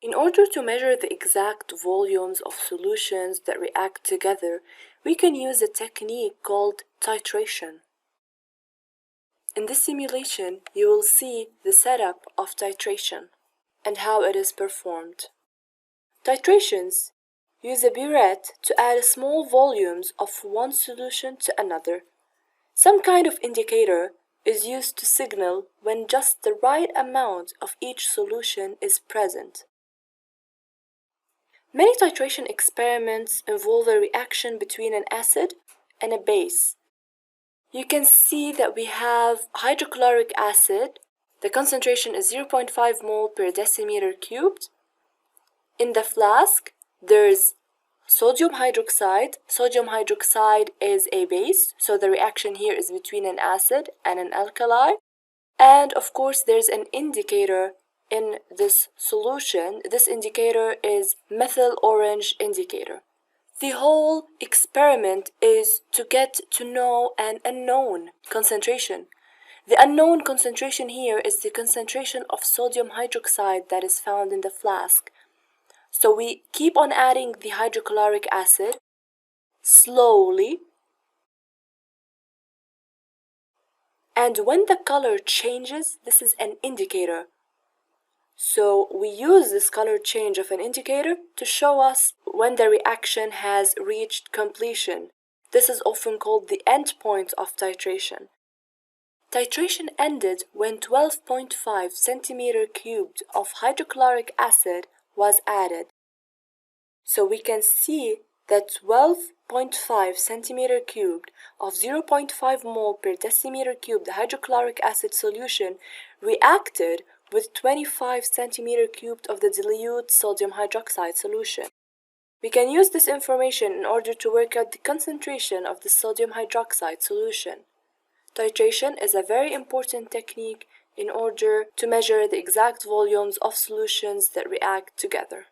In order to measure the exact volumes of solutions that react together, we can use a technique called titration. In this simulation, you will see the setup of titration and how it is performed. Titrations use a burette to add small volumes of one solution to another. Some kind of indicator is used to signal when just the right amount of each solution is present. Many titration experiments involve a reaction between an acid and a base. You can see that we have hydrochloric acid. The concentration is 0.5 mole per decimeter cubed. In the flask, there's sodium hydroxide. Sodium hydroxide is a base, so the reaction here is between an acid and an alkali. And of course, there's an indicator in this solution. This indicator is methyl orange indicator. The whole experiment is to get to know an unknown concentration. The unknown concentration here is the concentration of sodium hydroxide that is found in the flask. So we keep on adding the hydrochloric acid slowly. And when the color changes, this is an indicator. So we use this color change of an indicator to show us when the reaction has reached completion. This is often called the end point of titration. Titration ended when 12.5 centimeter cubed of hydrochloric acid was added. So we can see that 12.5 centimeter cubed of 0.5 mole per decimeter cubed hydrochloric acid solution reacted with 25 centimeter cubed of the dilute sodium hydroxide solution. We can use this information in order to work out the concentration of the sodium hydroxide solution. Titration is a very important technique in order to measure the exact volumes of solutions that react together.